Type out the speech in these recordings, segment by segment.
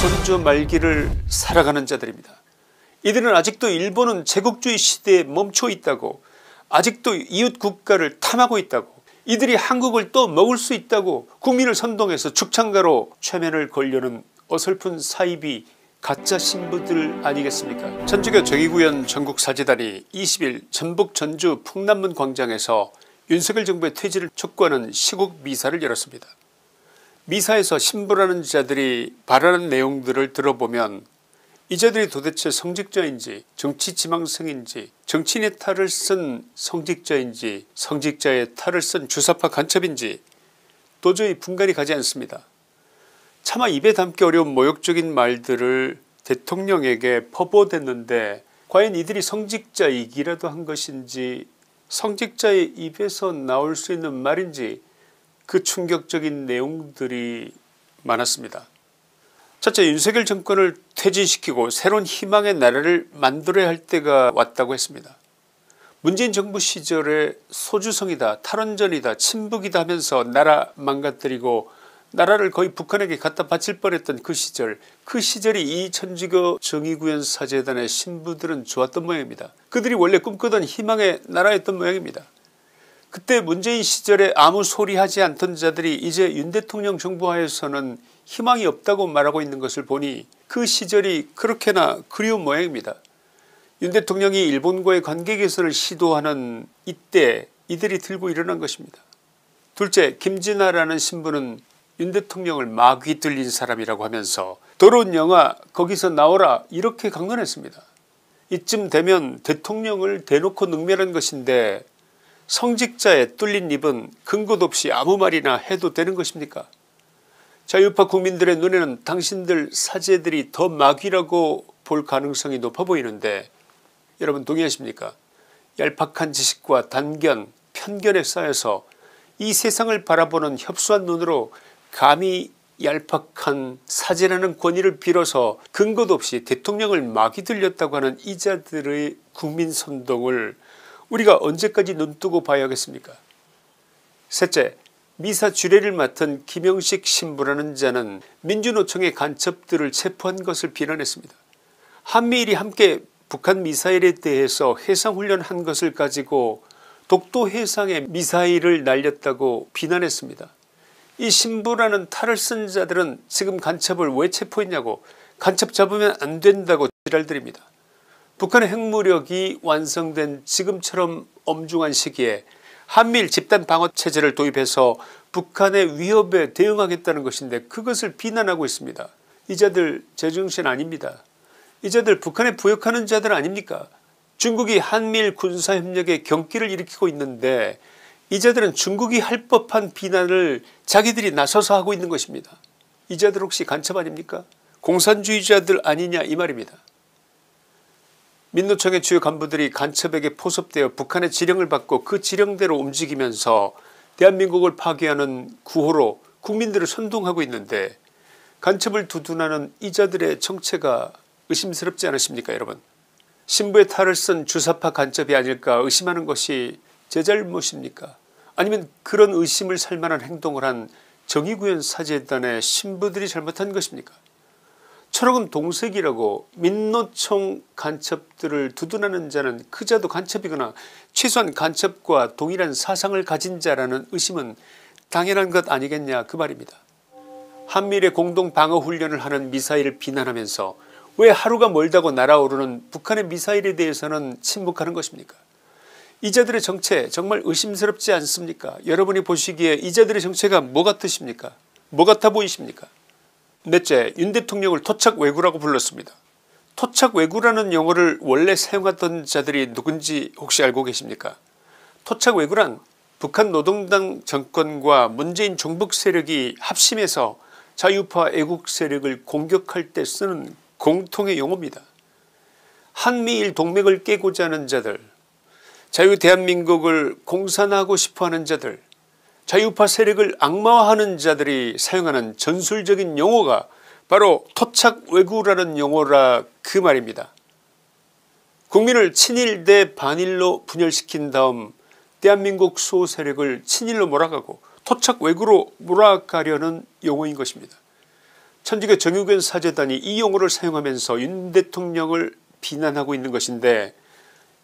조선조 말기를 살아가는 자들입니다. 이들은 아직도 일본은 제국주의 시대에 멈춰 있다고, 아직도 이웃 국가를 탐하고 있다고, 이들이 한국을 또 먹을 수 있다고 국민을 선동해서 죽창가로 최면을 걸려는 어설픈 사이비 가짜 신부들 아니겠습니까? 천주교 정의구현 전국사재단이 20일 전북 전주 풍남문 광장에서 윤석열 정부의 퇴진을 촉구하는 시국 미사를 열었습니다. 미사에서 신부라는 자들이 발언한 내용들을 들어보면 이 자들이 도대체 성직자인지 정치지망생인지 정치인의 탈을 쓴 성직자인지 성직자의 탈을 쓴 주사파 간첩인지 도저히 분간이 가지 않습니다. 차마 입에 담기 어려운 모욕적인 말들을 대통령에게 퍼부어댔는데 과연 이들이 성직자이기라도 한 것인지 성직자의 입에서 나올 수 있는 말인지 그 충격적인 내용들이 많았습니다. 첫째, 윤석열 정권을 퇴진시키고 새로운 희망의 나라를 만들어야 할 때가 왔다고 했습니다. 문재인 정부 시절에 소주성이다, 탈원전이다, 친북이다 하면서 나라 망가뜨리고 나라를 거의 북한에게 갖다 바칠 뻔했던 그 시절이 이 천주교 정의구현 사재단의 신부들은 좋았던 모양입니다. 그들이 원래 꿈꾸던 희망의 나라였던 모양입니다. 그때 문재인 시절에 아무 소리 하지 않던 자들이 이제 윤 대통령 정부 하에서는 희망이 없다고 말하고 있는 것을 보니 그 시절이 그렇게나 그리운 모양입니다. 윤 대통령이 일본과의 관계 개선을 시도하는 이때 이들이 들고 일어난 것입니다. 둘째, 김진아라는 신부는 윤 대통령을 마귀 들린 사람이라고 하면서 더러운 영아 거기서 나오라 이렇게 강론했습니다. 이쯤 되면 대통령을 대놓고 능멸한 것인데 성직자의 뚫린 입은 근거도 없이 아무 말이나 해도 되는 것입니까? 자유파 국민들의 눈에는 당신들 사제들이 더 마귀라고 볼 가능성이 높아 보이는데 여러분 동의하십니까? 얄팍한 지식과 단견 편견에 쌓여서 이 세상을 바라보는 협소한 눈으로 감히 얄팍한 사제라는 권위를 빌어서 근거도 없이 대통령을 마귀 들렸다고 하는 이자들의 국민선동을 우리가 언제까지 눈뜨고 봐야겠습니까? 셋째, 미사 주례를 맡은 김영식 신부라는 자는 민주노총의 간첩들을 체포한 것을 비난했습니다. 한미일이 함께 북한 미사일에 대해서 해상훈련한 것을 가지고 독도 해상에 미사일을 날렸다고 비난했습니다. 이 신부라는 탈을 쓴 자들은 지금 간첩을 왜 체포했냐고, 간첩 잡으면 안 된다고 지랄들입니다. 북한의 핵무력이 완성된 지금처럼 엄중한 시기에 한미일 집단 방어체제를 도입해서 북한의 위협에 대응하겠다는 것인데 그것을 비난하고 있습니다. 이 자들 제정신 아닙니다. 이 자들 북한에 부역하는 자들 아닙니까? 중국이 한미일 군사협력에 경기를 일으키고 있는데 이 자들은 중국이 할 법한 비난을 자기들이 나서서 하고 있는 것입니다. 이 자들 혹시 간첩 아닙니까? 공산주의자들 아니냐 이 말입니다. 민노총의 주요 간부들이 간첩에게 포섭되어 북한의 지령을 받고 그 지령대로 움직이면서 대한민국을 파괴하는 구호로 국민들을 선동하고 있는데 간첩을 두둔하는 이자들의 정체가 의심스럽지 않으십니까 여러분? 신부의 탈을 쓴 주사파 간첩이 아닐까 의심하는 것이 제 잘못입니까? 아니면 그런 의심을 살만한 행동을 한 정의구현 사재단의 신부들이 잘못한 것입니까? 철학은 동색이라고 민노총 간첩들을 두둔하는 자는 그자도 간첩이거나 최소한 간첩과 동일한 사상을 가진 자라는 의심은 당연한 것 아니겠냐 그 말입니다. 한미일의 공동방어훈련을 하는 미사일을 비난하면서 왜 하루가 멀다고 날아오르는 북한의 미사일에 대해서는 침묵하는 것입니까? 이자들의 정체 정말 의심스럽지 않습니까? 여러분이 보시기에 이자들의 정체가 뭐 같으십니까? 뭐 같아 보이십니까? 넷째, 윤 대통령을 토착외구라고 불렀습니다. 토착외구라는 용어를 원래 사용하던 자들이 누군지 혹시 알고 계십니까? 토착외구란 북한 노동당 정권과 문재인 종북 세력이 합심해서 자유파 애국 세력을 공격할 때 쓰는 공통의 용어입니다. 한미일 동맹을 깨고자 하는 자들, 자유 대한민국을 공산화하고 싶어하는 자들, 자유파 세력을 악마화하는 자들이 사용하는 전술적인 용어가 바로 토착외구라는 용어라 그 말입니다. 국민을 친일 대 반일로 분열시킨 다음 대한민국 수호 세력을 친일로 몰아가고 토착외구로 몰아가려는 용어인 것입니다. 천주교 정의구현 사재단이 이 용어를 사용하면서 윤 대통령을 비난하고 있는 것인데,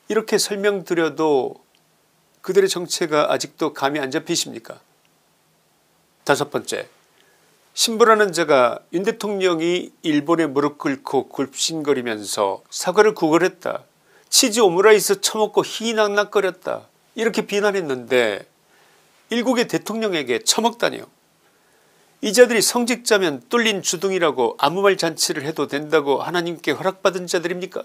이렇게 설명드려도 그들의 정체가 아직도 감이 안 잡히십니까? 다섯 번째, 신부라는 자가 윤 대통령이 일본에 무릎 꿇고 굽신거리면서 사과를 구걸했다, 치즈 오므라이스 처먹고 희낙낙거렸다, 이렇게 비난했는데 일국의 대통령에게 처먹다니요. 이 자들이 성직자면 뚫린 주둥이라고 아무 말 잔치를 해도 된다고 하나님께 허락받은 자들입니까?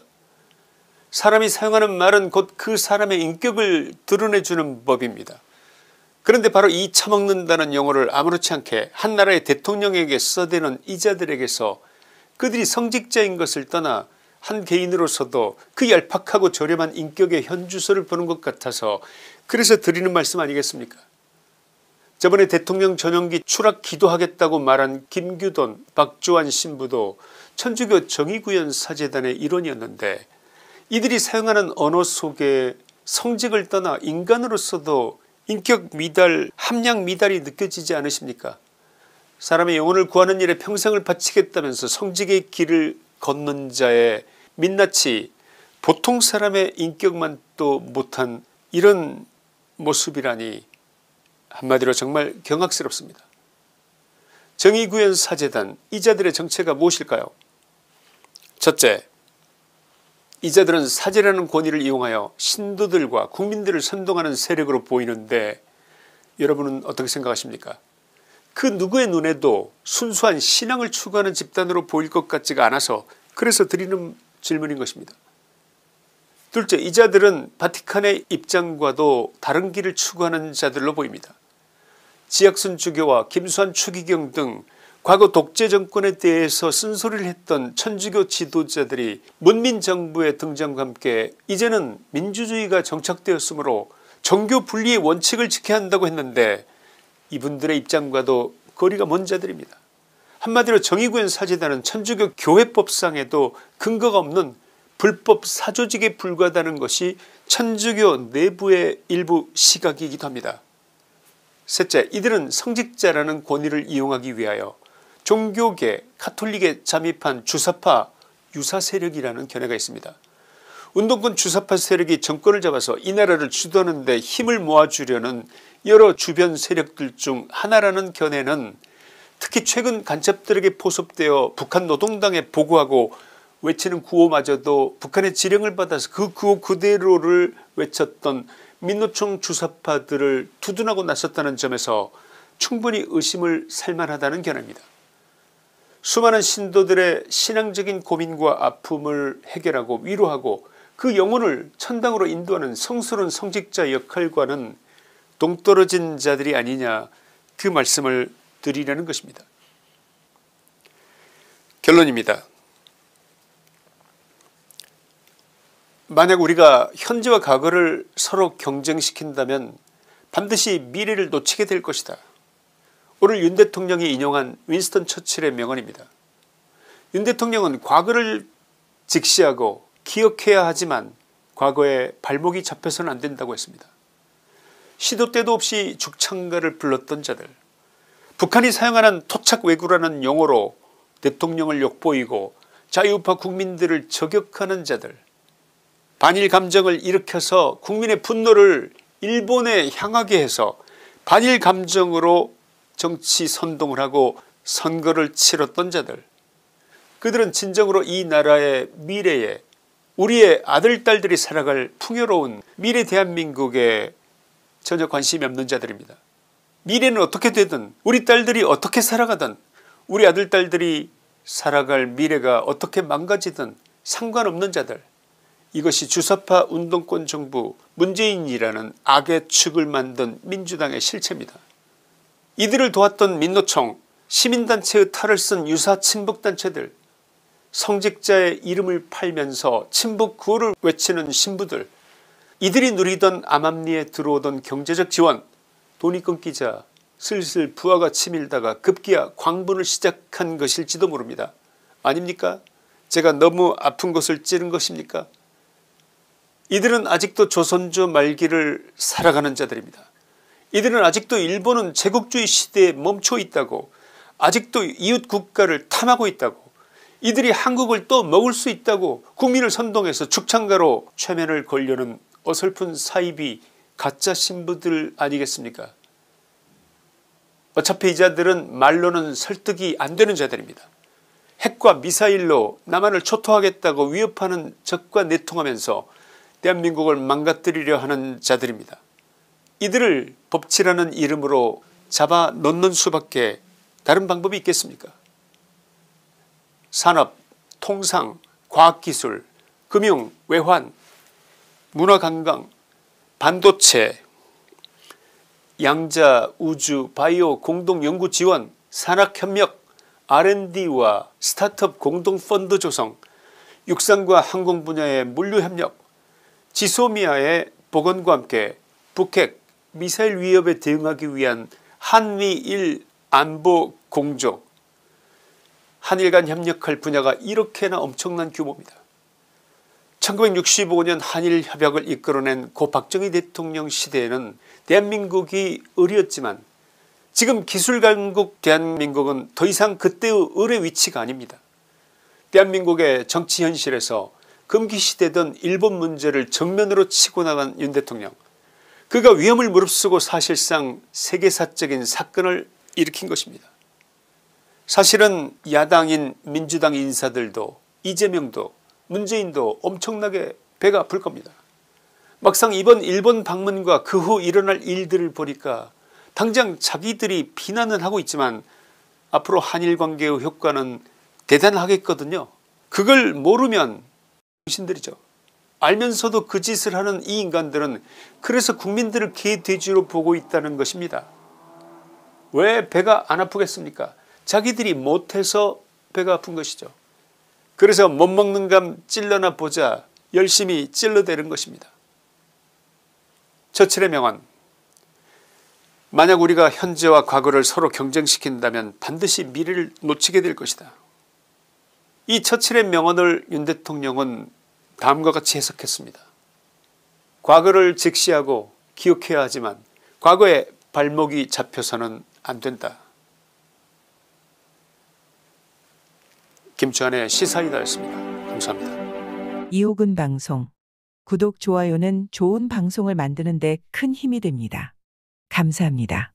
사람이 사용하는 말은 곧 그 사람의 인격을 드러내주는 법입니다. 그런데 바로 이 처먹는다는 용어를 아무렇지 않게 한 나라의 대통령에게 써대는 이 자들에게서 그들이 성직자인 것을 떠나 한 개인으로서도 그 얄팍하고 저렴한 인격의 현주소를 보는 것 같아서 그래서 드리는 말씀 아니겠습니까? 저번에 대통령 전용기 추락 기도하겠다고 말한 김규돈 박조한 신부도 천주교 정의구현 사재단의 일원이었는데, 이들이 사용하는 언어 속에 성직을 떠나 인간으로서도 인격 미달, 함량 미달이 느껴지지 않으십니까? 사람의 영혼을 구하는 일에 평생을 바치겠다면서 성직의 길을 걷는 자의 민낯이 보통 사람의 인격만도 못한 이런 모습이라니 한마디로 정말 경악스럽습니다. 정의구현 사재단, 이 자들의 정체가 무엇일까요? 첫째, 이 자들은 사제라는 권위를 이용하여 신도들과 국민들을 선동하는 세력으로 보이는데, 여러분은 어떻게 생각하십니까? 그 누구의 눈에도 순수한 신앙을 추구하는 집단으로 보일 것 같지가 않아서 그래서 드리는 질문인 것입니다. 둘째, 이 자들은 바티칸의 입장과도 다른 길을 추구하는 자들로 보입니다. 지학순 주교와 김수환 추기경 등 과거 독재 정권에 대해서 쓴소리를 했던 천주교 지도자들이 문민정부의 등장과 함께 이제는 민주주의가 정착되었으므로 종교 분리의 원칙을 지켜야 한다고 했는데, 이분들의 입장과도 거리가 먼 자들입니다. 한마디로 정의구현 사재단은 천주교 교회법상에도 근거가 없는 불법 사조직에 불과하다는 것이 천주교 내부의 일부 시각이기도 합니다. 셋째, 이들은 성직자라는 권위를 이용하기 위하여 종교계 카톨릭에 잠입한 주사파 유사 세력이라는 견해가 있습니다. 운동권 주사파 세력이 정권을 잡아서 이 나라를 주도하는 데 힘을 모아주려는 여러 주변 세력들 중 하나라는 견해는 특히 최근 간첩들에게 포섭되어 북한 노동당에 보고하고 외치는 구호마저도 북한의 지령을 받아서 그 구호 그대로를 외쳤던 민노총 주사파들을 두둔하고 나섰다는 점에서 충분히 의심을 살만하다는 견해입니다. 수많은 신도들의 신앙적인 고민과 아픔을 해결하고 위로하고 그 영혼을 천당으로 인도하는 성스러운 성직자 역할과는 동떨어진 자들이 아니냐, 그 말씀을 드리려는 것입니다. 결론입니다. 만약 우리가 현재와 과거를 서로 경쟁시킨다면 반드시 미래를 놓치게 될 것이다. 오늘 윤 대통령이 인용한 윈스턴 처칠의 명언입니다. 윤 대통령은 과거를 직시하고 기억해야 하지만 과거에 발목이 잡혀서는 안 된다고 했습니다. 시도 때도 없이 죽창가를 불렀던 자들, 북한이 사용하는 토착외구라는 용어로 대통령을 욕보이고 자유우파 국민들을 저격하는 자들, 반일 감정을 일으켜서 국민의 분노를 일본에 향하게 해서 반일 감정으로 정치 선동을 하고 선거를 치렀던 자들, 그들은 진정으로 이 나라의 미래에 우리의 아들 딸들이 살아갈 풍요로운 미래 대한민국에 전혀 관심이 없는 자들입니다. 미래는 어떻게 되든 우리 딸들이 어떻게 살아가든 우리 아들 딸들이 살아갈 미래가 어떻게 망가지든 상관없는 자들, 이것이 주사파 운동권 정부 문재인이라는 악의 축을 만든 민주당의 실체입니다. 이들을 도왔던 민노총, 시민단체의 탈을 쓴 유사 친북단체들, 성직자의 이름을 팔면서 친북 구호를 외치는 신부들, 이들이 누리던 암암리에 들어오던 경제적 지원, 돈이 끊기자 슬슬 부하가 치밀다가 급기야 광분을 시작한 것일지도 모릅니다. 아닙니까? 제가 너무 아픈 것을 찌른 것입니까? 이들은 아직도 조선조 말기를 살아가는 자들입니다. 이들은 아직도 일본은 제국주의 시대에 멈춰 있다고, 아직도 이웃 국가를 탐하고 있다고, 이들이 한국을 또 먹을 수 있다고 국민을 선동해서 죽창가로 최면을 걸려는 어설픈 사이비 가짜 신부들 아니겠습니까? 어차피 이 자들은 말로는 설득이 안 되는 자들입니다. 핵과 미사일로 남한을 초토하겠다고 위협하는 적과 내통하면서 대한민국을 망가뜨리려 하는 자들입니다. 이들을 법치라는 이름으로 잡아 넣는 수밖에 다른 방법이 있겠습니까? 산업, 통상, 과학기술, 금융, 외환, 문화관광, 반도체, 양자, 우주, 바이오 공동연구지원, 산학협력, R&D와 스타트업 공동펀드 조성, 육상과 항공 분야의 물류협력, 지소미아의 복원과 함께 북핵, 미사일 위협에 대응하기 위한 한미일 안보 공조, 한일 간 협력할 분야가 이렇게나 엄청난 규모입니다. 1965년 한일 협약을 이끌어낸 고 박정희 대통령 시대에는 대한민국이 을이었지만 지금 기술강국 대한민국은 더 이상 그때의 을의 위치가 아닙니다. 대한민국의 정치 현실에서 금기시되던 일본 문제를 정면으로 치고 나간 윤 대통령, 그가 위험을 무릅쓰고 사실상 세계사적인 사건을 일으킨 것입니다. 사실은 야당인 민주당 인사들도 이재명도 문재인도 엄청나게 배가 아플 겁니다. 막상 이번 일본 방문과 그 후 일어날 일들을 보니까 당장 자기들이 비난은 하고 있지만 앞으로 한일 관계의 효과는 대단하겠거든요. 그걸 모르면 정신들이죠. 알면서도 그 짓을 하는 이 인간들은 그래서 국민들을 개돼지로 보고 있다는 것입니다. 왜 배가 안 아프겠습니까? 자기들이 못해서 배가 아픈 것이죠. 그래서 못 먹는 감 찔러나 보자 열심히 찔러대는 것입니다. 처칠의 명언, 만약 우리가 현재와 과거를 서로 경쟁시킨다면 반드시 미래를 놓치게 될 것이다. 이 처칠의 명언을 윤 대통령은 다음과 같이 해석했습니다. 과거를 직시하고 기억해야 하지만 과거에 발목이 잡혀서는 안 된다. 김주환의 시사이다였습니다. 감사합니다. 이호근 방송. 구독, 좋아요는 좋은 방송을 만드는 데 큰 힘이 됩니다. 감사합니다.